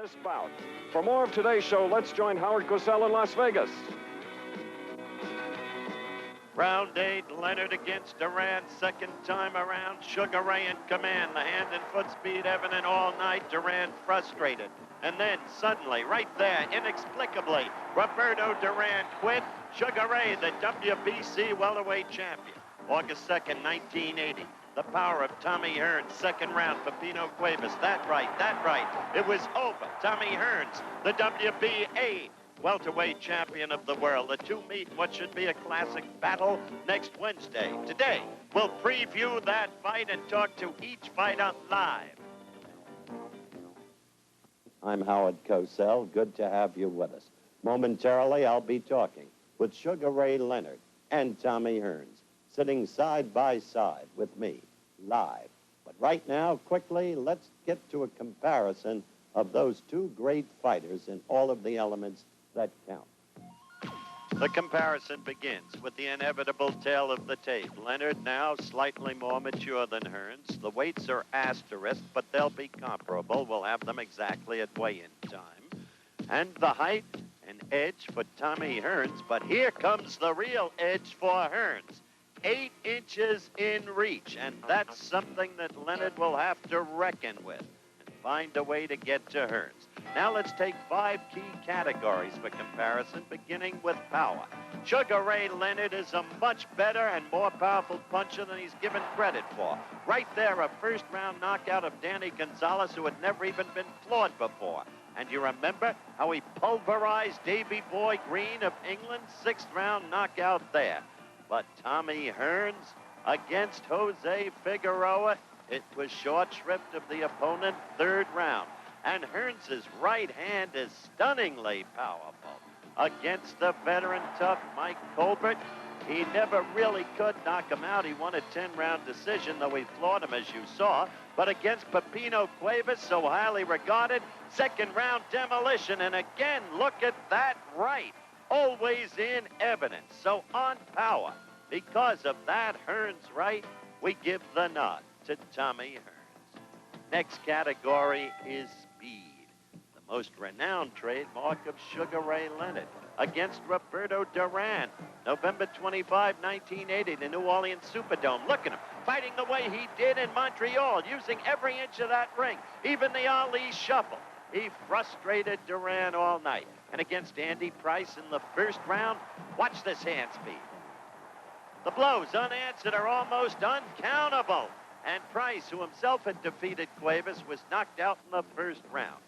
this bout. For more of today's show, let's join Howard Cosell in Las Vegas. Round 8, Leonard against Duran. Second time around, Sugar Ray in command. The hand and foot speed evident all night. Duran frustrated. And then suddenly, right there, inexplicably, Roberto Duran quit. Sugar Ray, the WBC welterweight champion. August 2nd, 1980. The power of Tommy Hearns. Second round, Pepino Cuevas. That right. It was over. Tommy Hearns, the WBA welterweight champion of the world. The two meet in what should be a classic battle next Wednesday. Today, we'll preview that fight and talk to each fighter live. I'm Howard Cosell. Good to have you with us. Momentarily, I'll be talking with Sugar Ray Leonard and Tommy Hearns, sitting side by side with me, live. But right now, quickly, let's get to a comparison of those two great fighters in all of the elements that count. The comparison begins with the inevitable tale of the tape. Leonard now slightly more mature than Hearns. The weights are asterisked, but they'll be comparable. We'll have them exactly at weigh-in time. And the height, an edge for Tommy Hearns, but here comes the real edge for Hearns. 8 inches in reach, and that's something that Leonard will have to reckon with and find a way to get to Hearns. Now let's take 5 key categories for comparison, beginning with power. Sugar Ray Leonard is a much better and more powerful puncher than he's given credit for. Right there, a first-round knockout of Danny Gonzalez, who had never even been floored before. And you remember how he pulverized Davy Boy Green of England? 6th-round knockout there. But Tommy Hearns against Jose Figueroa, it was short shrift of the opponent, 3rd round. And Hearns' right hand is stunningly powerful. Against the veteran tough Mike Colbert, he never really could knock him out. He won a 10-round decision, though he floored him, as you saw. But against Pepino Cuevas, so highly regarded, 2nd-round demolition. And again, look at that right. Always in evidence. So on power, because of that Hearns right, we give the nod to Tommy Hearns. Next category is speed, the most renowned trademark of Sugar Ray Leonard against Roberto Duran. November 25, 1980, the New Orleans Superdome. Look at him, fighting the way he did in Montreal, using every inch of that ring, even the Ali shuffle. He frustrated Duran all night. And against Andy Price in the 1st round, watch this hand speed. The blows unanswered are almost uncountable. And Price, who himself had defeated Cuevas, was knocked out in the 1st round.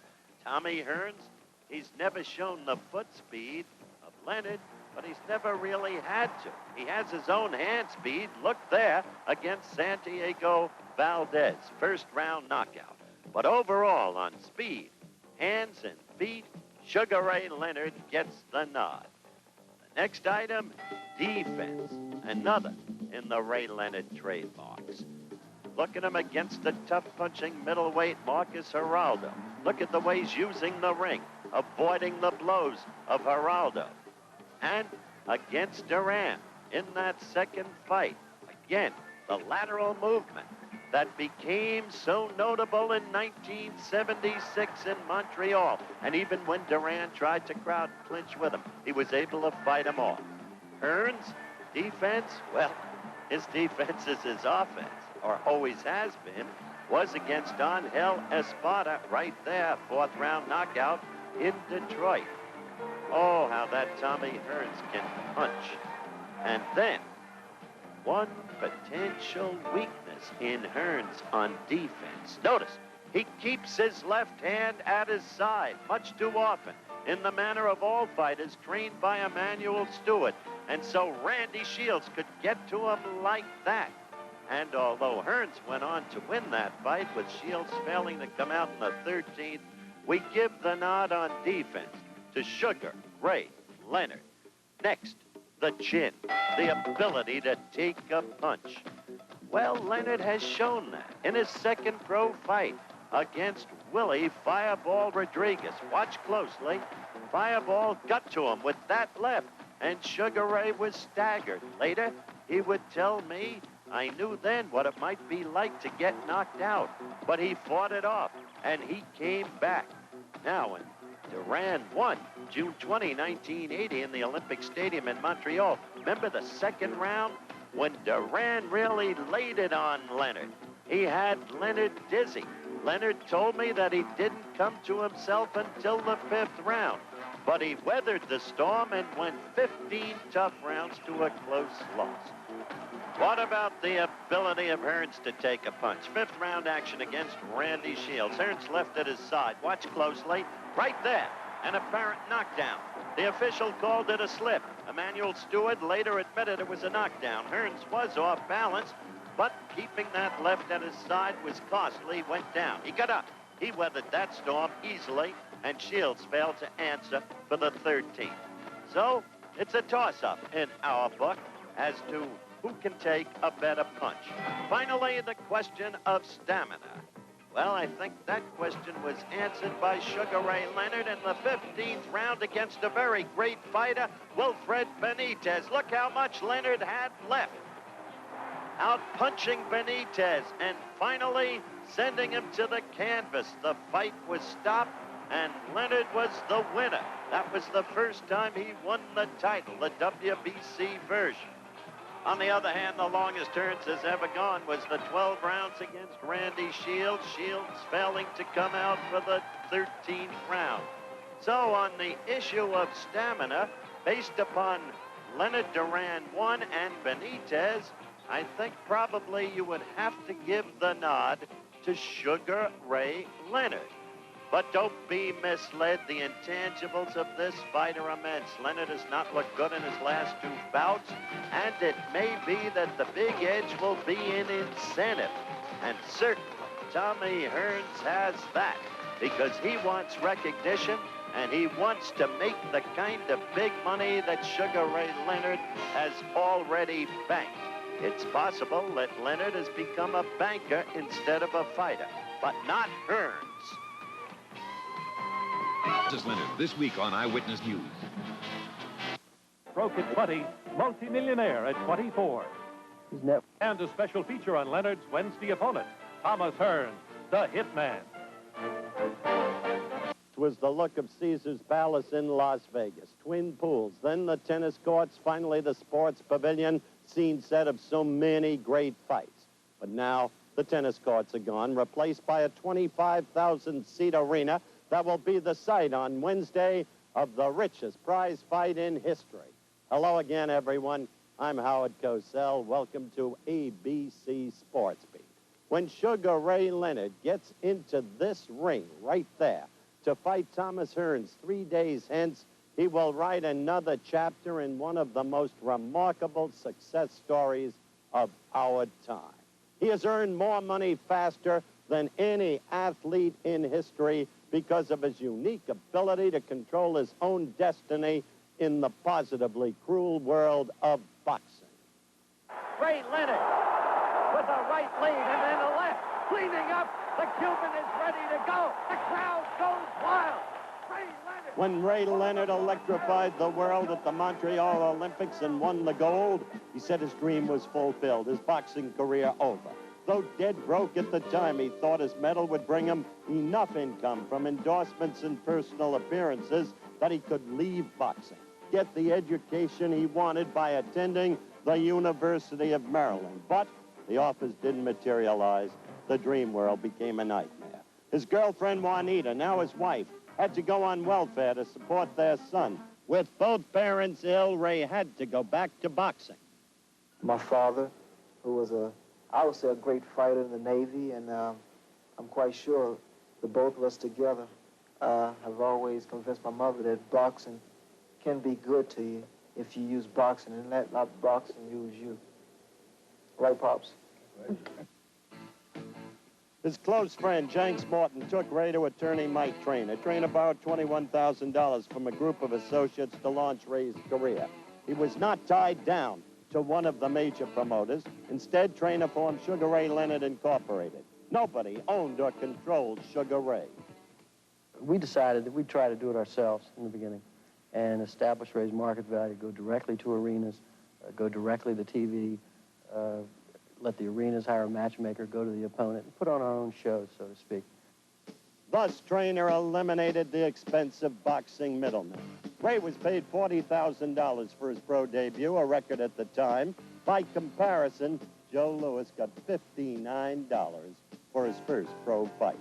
Tommy Hearns, he's never shown the foot speed of Leonard, but he's never really had to. He has his own hand speed. Look there against Santiago Valdez, 1st round knockout. But overall on speed, hands and feet, Sugar Ray Leonard gets the nod. The next item, defense, another in the Ray Leonard trademarks. Look at him against the tough-punching middleweight Marcus Geraldo. Look at the way he's using the ring, avoiding the blows of Geraldo. And against Duran in that 2nd fight, again, the lateral movement that became so notable in 1976 in Montreal. And even when Duran tried to crowd clinch with him, he was able to fight him off. Hearns, defense, well, his defense is his offense, or always has been, was against Angel Espada right there, 4th round knockout in Detroit. Oh, how that Tommy Hearns can punch. And then, one potential weakness in Hearns on defense. Notice, he keeps his left hand at his side much too often, in the manner of all fighters trained by Emmanuel Stewart. And so Randy Shields could get to him like that. And although Hearns went on to win that fight, with Shields failing to come out in the 13th, we give the nod on defense to Sugar Ray Leonard. Next, the chin, the ability to take a punch. Well, Leonard has shown that in his 2nd pro fight against Willie Fireball Rodriguez. Watch closely. Fireball got to him with that left, and Sugar Ray was staggered. Later, he would tell me, I knew then what it might be like to get knocked out, but he fought it off, and he came back. Now, when Duran won June 20, 1980 in the Olympic Stadium in Montreal, remember the second round when Duran really laid it on Leonard? He had Leonard dizzy. Leonard told me that he didn't come to himself until the 5th round, but he weathered the storm and went 15 tough rounds to a close loss. What about the ability of Hearns to take a punch? 5th round action against Randy Shields. Hearns left at his side. Watch closely. Right there, an apparent knockdown. The official called it a slip. Emmanuel Stewart later admitted it was a knockdown. Hearns was off balance, but keeping that left at his side was costly. Went down. He got up. He weathered that storm easily, and Shields failed to answer for the 13th. So it's a toss-up in our book as to who can take a better punch. Finally, the question of stamina. Well, I think that question was answered by Sugar Ray Leonard in the 15th round against a very great fighter, Wilfred Benitez. Look how much Leonard had left. Out punching Benitez and finally sending him to the canvas. The fight was stopped and Leonard was the winner. That was the first time he won the title, the WBC version. On the other hand, the longest Hearns has ever gone was the 12 rounds against Randy Shields. Shields failing to come out for the 13th round. So on the issue of stamina, based upon Leonard Duran 1 and Benitez, I think probably you would have to give the nod to Sugar Ray Leonard. But don't be misled. The intangibles of this fight are immense. Leonard has not looked good in his last 2 bouts, and it may be that the big edge will be in incentive. And certainly, Tommy Hearns has that, because he wants recognition, and he wants to make the kind of big money that Sugar Ray Leonard has already banked. It's possible that Leonard has become a banker instead of a fighter, but not Hearns. This is Leonard, this week on Eyewitness News. Broke at 20, multimillionaire at 24. And a special feature on Leonard's Wednesday opponent, Thomas Hearns, the Hitman. It was the look of Caesar's Palace in Las Vegas. Twin pools, then the tennis courts, finally the sports pavilion, scene set of so many great fights. But now the tennis courts are gone, replaced by a 25,000-seat arena that will be the site on Wednesday of the richest prize fight in history. Hello again, everyone. I'm Howard Cosell. Welcome to ABC Sports Beat. When Sugar Ray Leonard gets into this ring right there to fight Thomas Hearns 3 days hence, he will write another chapter in one of the most remarkable success stories of our time. He has earned more money faster than any athlete in history because of his unique ability to control his own destiny in the positively cruel world of boxing. Ray Leonard with a right lead and then a left. Cleaning up. The Cuban is ready to go. The crowd goes wild. Ray Leonard. When Ray Leonard electrified the world at the Montreal Olympics and won the gold, he said his dream was fulfilled, his boxing career over. Though dead broke at the time, he thought his medal would bring him enough income from endorsements and personal appearances that he could leave boxing, get the education he wanted by attending the University of Maryland. But the offers didn't materialize. The dream world became a nightmare. His girlfriend, Juanita, now his wife, had to go on welfare to support their son. With both parents ill, Ray had to go back to boxing. My father, who was I would say a great fighter in the Navy, and I'm quite sure the both of us together have always convinced my mother that boxing can be good to you if you use boxing and let not boxing use you. Right, Pops? His close friend, Jenks Morton, took Ray to attorney Mike Trainer. Trainer borrowed $21,000 from a group of associates to launch Ray's career. He was not tied down to one of the major promoters. Instead, Trainer formed Sugar Ray Leonard Incorporated. Nobody owned or controlled Sugar Ray. We decided that we'd try to do it ourselves in the beginning and establish Ray's market value, go directly to arenas, go directly to TV, let the arenas hire a matchmaker, go to the opponent, and put on our own shows, so to speak. Thus, Trainer eliminated the expensive boxing middleman. Ray was paid $40,000 for his pro debut, a record at the time. By comparison, Joe Louis got $59 for his first pro fight.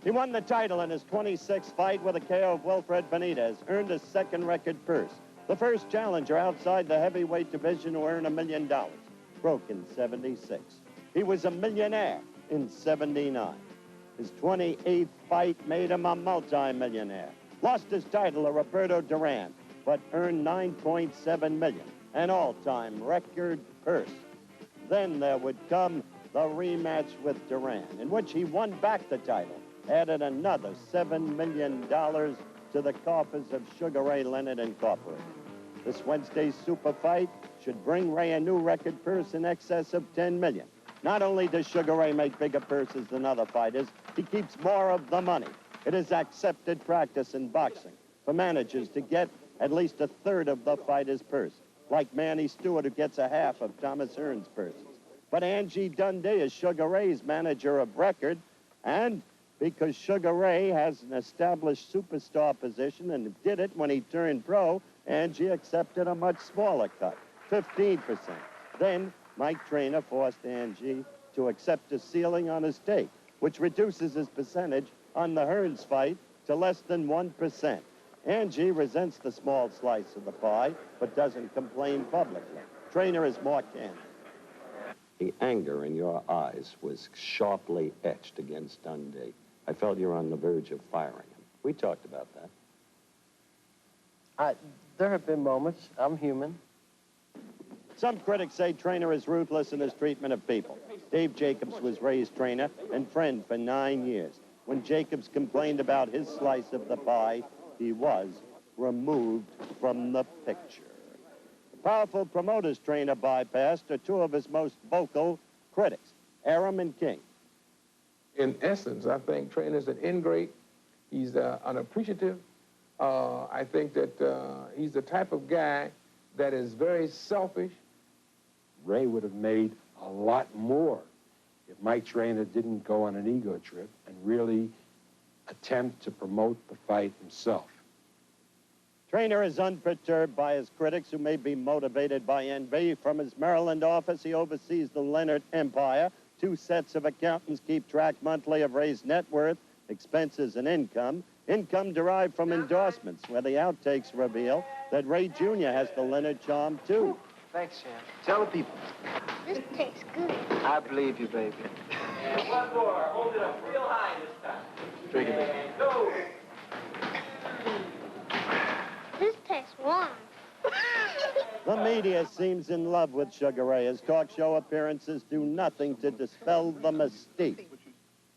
He won the title in his 26th fight with a KO of Wilfred Benitez, earned his second record purse. The first challenger outside the heavyweight division to earn $1 million. Broke in 76. He was a millionaire in 79. His 28th fight made him a multi-millionaire. Lost his title to Roberto Duran, but earned $9.7 million, an all-time record purse. Then there would come the rematch with Duran, in which he won back the title, added another $7 million to the coffers of Sugar Ray Leonard Incorporated. This Wednesday's super fight should bring Ray a new record purse in excess of $10 million. Not only does Sugar Ray make bigger purses than other fighters, he keeps more of the money. It is accepted practice in boxing for managers to get at least a third of the fighter's purse, like Manny Stewart, who gets a half of Thomas Hearns' purses. But Angie Dundee is Sugar Ray's manager of record, and because Sugar Ray has an established superstar position and did it when he turned pro, Angie accepted a much smaller cut, 15%. Then Mike Trainer forced Angie to accept a ceiling on his take, which reduces his percentage on the Hearns fight to less than 1%. Angie resents the small slice of the pie, but doesn't complain publicly. Trainer is more candid. The anger in your eyes was sharply etched against Dundee. I felt you were on the verge of firing him. We talked about that. There have been moments. I'm human. Some critics say Trainer is ruthless in his treatment of people. Dave Jacobs was Ray's trainer and friend for 9 years. When Jacobs complained about his slice of the pie, he was removed from the picture. The powerful promoters Trainer bypassed are two of his most vocal critics, Aram and King. In essence, I think Trainer's an ingrate. He's unappreciative. I think that he's the type of guy that is very selfish. Ray would have made a lot more if Mike Trainer didn't go on an ego trip and really attempt to promote the fight himself. Trainer is unperturbed by his critics, who may be motivated by envy. From his Maryland office, he oversees the Leonard empire. 2 sets of accountants keep track monthly of Ray's net worth, expenses, and income. Income derived from endorsements, where the outtakes reveal that Ray Jr. has the Leonard charm, too. Thanks, Sam. Tell the people. This tastes good. I believe you, baby. And one more. Hold it up real high this time. Drink it, baby. And go. This tastes warm. The media seems in love with Sugar Ray. His talk show appearances do nothing to dispel the mystique.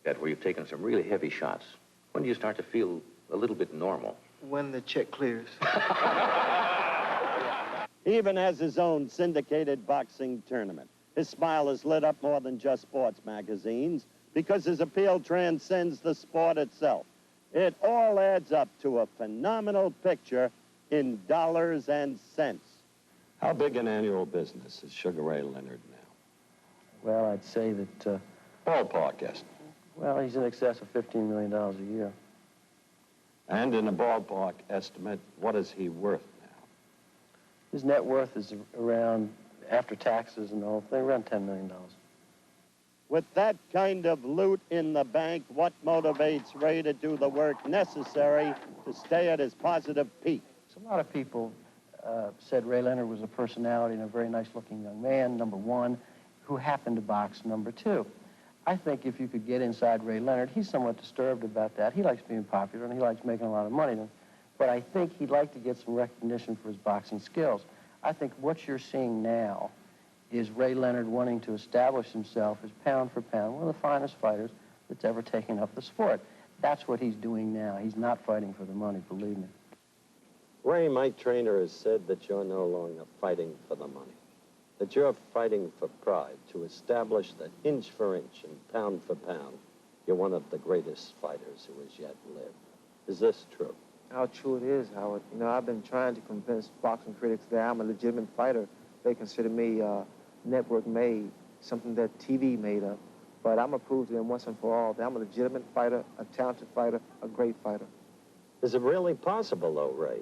Where you've taken some really heavy shots. When do you start to feel a little bit normal? When the check clears. He even has his own syndicated boxing tournament. His smile is lit up more than just sports magazines because his appeal transcends the sport itself. It all adds up to a phenomenal picture in dollars and cents. How big an annual business is Sugar Ray Leonard now? Well, I'd say that, Ballpark estimate. well, he's in excess of $15 million a year. And in a ballpark estimate, what is he worth now? His net worth is around, after taxes and the whole thing, around $10 million. With that kind of loot in the bank, what motivates Ray to do the work necessary to stay at his positive peak? So a lot of people said Ray Leonard was a personality and a very nice-looking young man, number one, who happened to box, number two. I think if you could get inside Ray Leonard, he's somewhat disturbed about that. He likes being popular and he likes making a lot of money. But I think he'd like to get some recognition for his boxing skills. I think what you're seeing now is Ray Leonard wanting to establish himself as pound for pound one of the finest fighters that's ever taken up the sport. That's what he's doing now. He's not fighting for the money, believe me. Ray, my trainer, has said that you're no longer fighting for the money, that you're fighting for pride, to establish that inch for inch and pound for pound, you're one of the greatest fighters who has yet lived. Is this true? How true it is, Howard. You know, I've been trying to convince boxing critics that I'm a legitimate fighter. They consider me network made, something that TV made up. But I'm going to prove to them once and for all that I'm a legitimate fighter, a talented fighter, a great fighter. Is it really possible, though, Ray?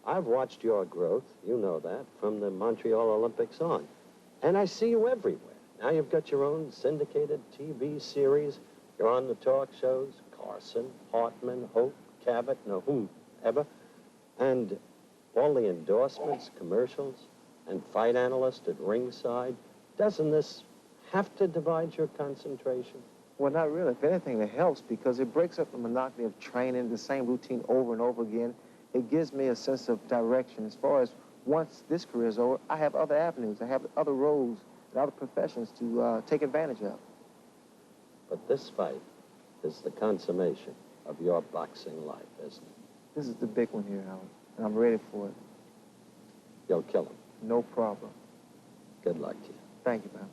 I've watched your growth, you know that, from the Montreal Olympics on. And I see you everywhere. Now you've got your own syndicated TV series. You're on the talk shows, Carson, Hartman, Hope, Cabot, whomever. And all the endorsements, commercials, and fight analyst at ringside. Doesn't this have to divide your concentration? Well, not really. If anything, it helps because it breaks up the monotony of training, the same routine over and over again. It gives me a sense of direction. As far as once this career is over, I have other avenues. I have other roles and other professions to take advantage of. But this fight is the consummation of your boxing life, isn't it? This is the big one here, Howard, and I'm ready for it. You'll kill him. No problem. Good luck to you. Thank you, man.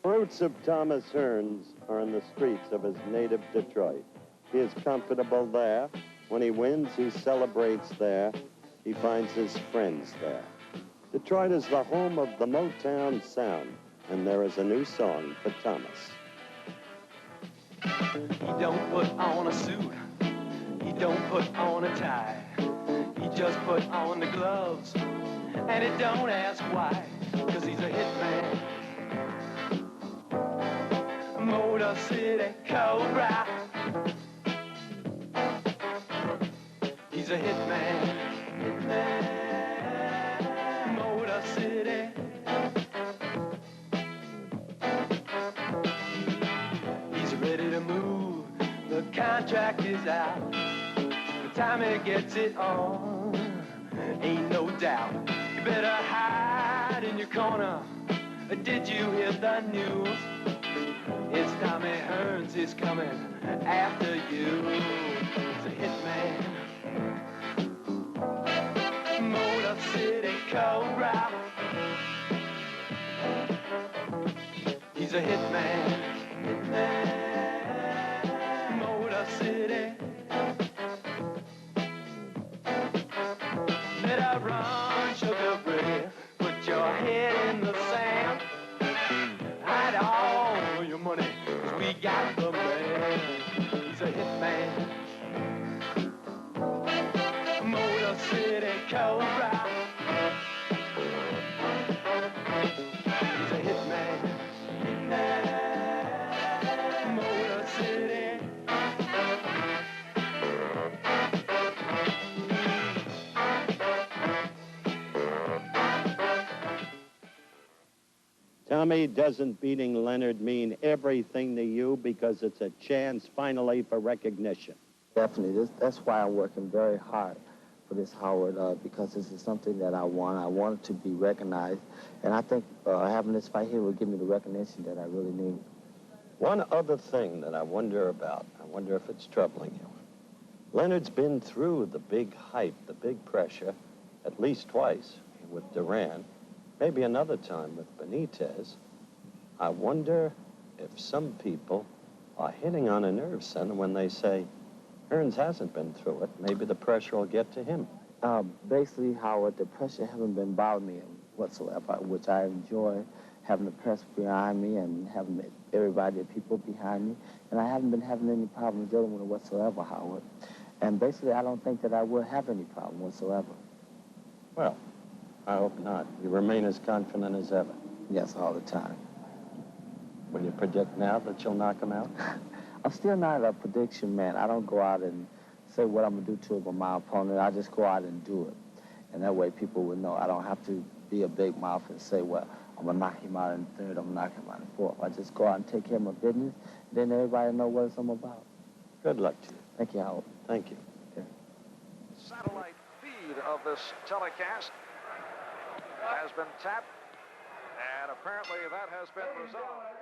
Roots of Thomas Hearns are in the streets of his native Detroit. He is comfortable there. When he wins, he celebrates there. He finds his friends there. Detroit is the home of the Motown sound, and there is a new song for Thomas. He don't put on a suit. He don't put on a tie. He just put on the gloves, and he don't ask why, 'cause he's a hitman. Motor City Cobra. He's a hitman. Motor City. He's ready to move. The contract is out. The time he gets it on, ain't no doubt. You better hide in your corner. Did you hear the news? It's Tommy Hearns, he's coming after you. He's a hitman. Motor City Cobra. He's a hitman. Motor City. Better run, Sugar Ray. Put your head in the sand. Hide all your money, 'cause we got the man. He's a hitman. Motor City Cobra. He's a hitman. Motor City. Tommy, doesn't beating Leonard mean everything to you because it's a chance finally for recognition? Definitely. That's why I'm working very hard for this, Howard, because this is something that I want. I want it to be recognized, and I think having this fight here will give me the recognition that I really need. One other thing that I wonder about, I wonder if it's troubling you. Leonard's been through the big hype, the big pressure, at least twice with Duran, maybe another time with Benitez. I wonder if some people are hitting on a nerve center when they say, Hearns hasn't been through it. Maybe the pressure will get to him. Basically, Howard, the pressure hasn't been bothering me whatsoever, which I enjoy having the press behind me and having everybody, the people behind me. And I haven't been having any problems dealing with it whatsoever, Howard. And basically, I don't think that I will have any problem whatsoever. Well, I hope not. You remain as confident as ever. Yes, all the time. Will you predict now that you'll knock him out? I'm still not a prediction man. I don't go out and say what I'm going to do to my opponent. I just go out and do it. And that way people will know. I don't have to be a big mouth and say, well, I'm going to knock him out in third, I'm going to knock him out in fourth. I just go out and take care of my business, then everybody know what it's all about. Good luck to you. Thank you, Howard. Thank you. Okay. Satellite feed of this telecast has been tapped, and apparently that has been resolved.